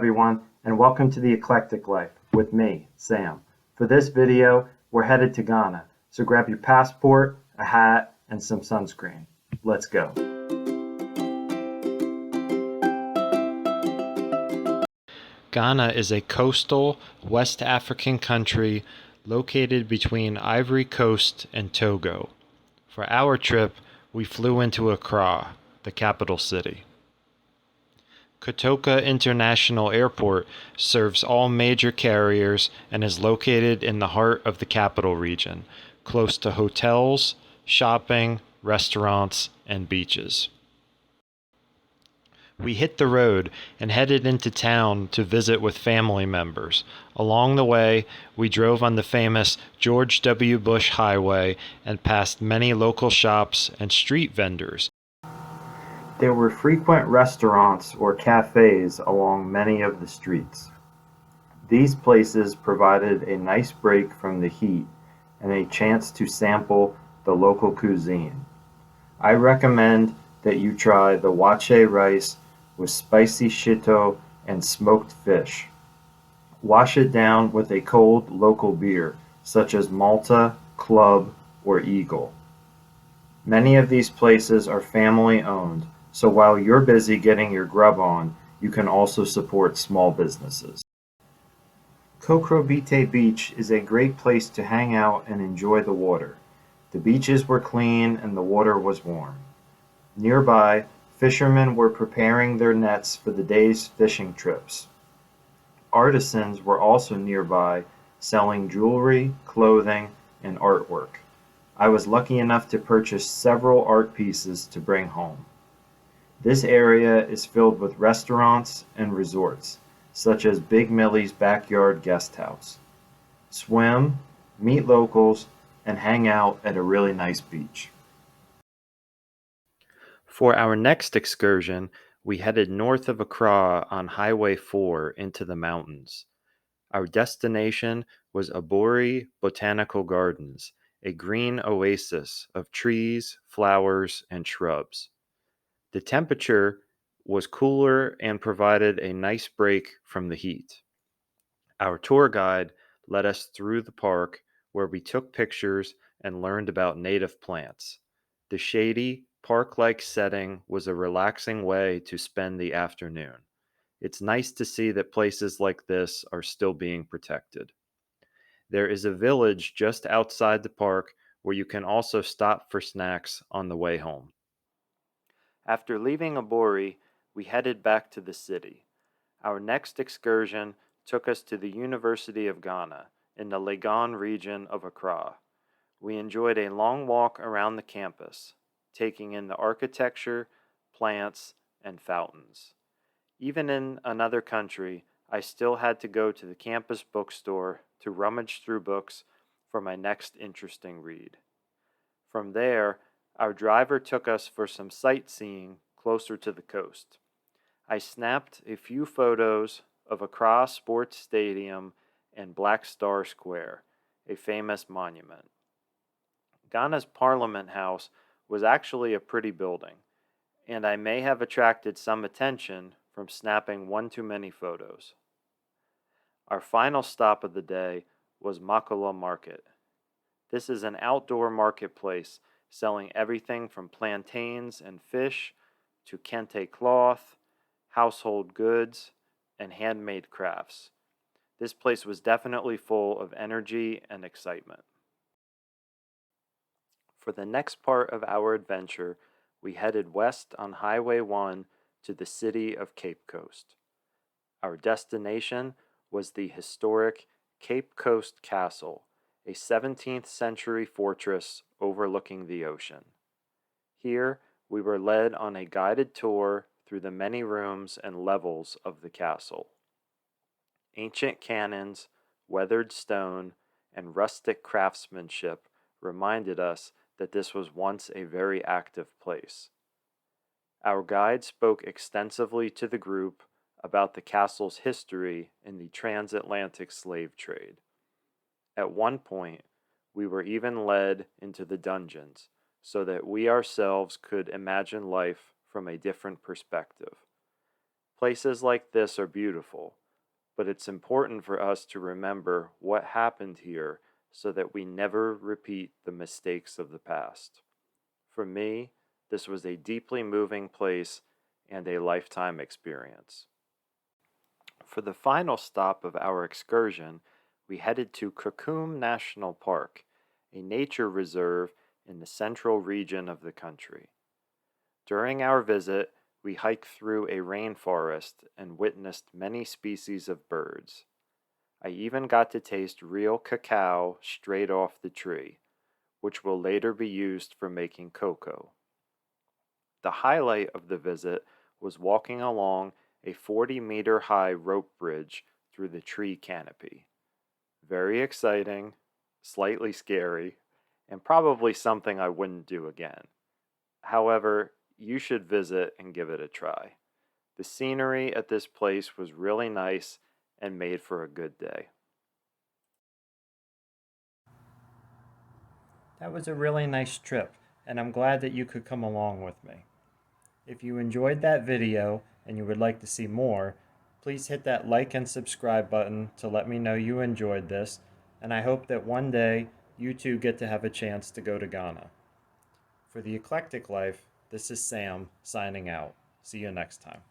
everyone, and welcome to The Eclectic Life with me, Sam. For this video, we're headed to Ghana, so grab your passport, a hat, and some sunscreen. Let's go. Ghana is a coastal West African country located between Ivory Coast and Togo. For our trip, we flew into Accra, the capital city. Kotota International Airport serves all major carriers and is located in the heart of the capital region, close to hotels, shopping, restaurants, and beaches. We hit the road and headed into town to visit with family members. Along the way, we drove on the famous George W. Bush Highway and passed many local shops and street vendors. There were frequent restaurants or cafes along many of the streets. These places provided a nice break from the heat and a chance to sample the local cuisine. I recommend that you try the wache rice with spicy shito and smoked fish. Wash it down with a cold local beer, such as Malta, Club, or Eagle. Many of these places are family-owned, so while you're busy getting your grub on, you can also support small businesses. Kokrobite Beach is a great place to hang out and enjoy the water. The beaches were clean and the water was warm. Nearby, fishermen were preparing their nets for the day's fishing trips. Artisans were also nearby, selling jewelry, clothing, and artwork. I was lucky enough to purchase several art pieces to bring home. This area is filled with restaurants and resorts, such as Big Millie's Backyard Guest House. Swim, meet locals, and hang out at a really nice beach. For our next excursion, we headed north of Accra on Highway 4 into the mountains. Our destination was Aburi Botanical Gardens, a green oasis of trees, flowers, and shrubs. The temperature was cooler and provided a nice break from the heat. Our tour guide led us through the park where we took pictures and learned about native plants. The shady, park-like setting was a relaxing way to spend the afternoon. It's nice to see that places like this are still being protected. There is a village just outside the park where you can also stop for snacks on the way home. After leaving Aburi, we headed back to the city. Our next excursion took us to the University of Ghana in the Legon region of Accra. We enjoyed a long walk around the campus, taking in the architecture, plants, and fountains. Even in another country, I still had to go to the campus bookstore to rummage through books for my next interesting read. From there, our driver took us for some sightseeing closer to the coast. I snapped a few photos of Accra Sports Stadium and Black Star Square, a famous monument. Ghana's Parliament House was actually a pretty building, and I may have attracted some attention from snapping one too many photos. Our final stop of the day was Makola Market. This is an outdoor marketplace selling everything from plantains and fish to kente cloth, household goods, and handmade crafts. This place was definitely full of energy and excitement. For the next part of our adventure, we headed west on Highway 1 to the city of Cape Coast. Our destination was the historic Cape Coast Castle, a 17th century fortress overlooking the ocean. Here, we were led on a guided tour through the many rooms and levels of the castle. Ancient cannons, weathered stone, and rustic craftsmanship reminded us that this was once a very active place. Our guide spoke extensively to the group about the castle's history in the transatlantic slave trade. At one point, we were even led into the dungeons so that we ourselves could imagine life from a different perspective. Places like this are beautiful, but it's important for us to remember what happened here so that we never repeat the mistakes of the past. For me, this was a deeply moving place and a lifetime experience. For the final stop of our excursion, we headed to Kakum National Park, a nature reserve in the central region of the country. During our visit, we hiked through a rainforest and witnessed many species of birds. I even got to taste real cacao straight off the tree, which will later be used for making cocoa. The highlight of the visit was walking along a 40-meter high rope bridge through the tree canopy. Very exciting, slightly scary, and probably something I wouldn't do again. However, you should visit and give it a try. The scenery at this place was really nice and made for a good day. That was a really nice trip, and I'm glad that you could come along with me. If you enjoyed that video and you would like to see more, please hit that like and subscribe button to let me know you enjoyed this, and I hope that one day you too get to have a chance to go to Ghana. For the Eclectic Life, this is Sam signing out. See you next time.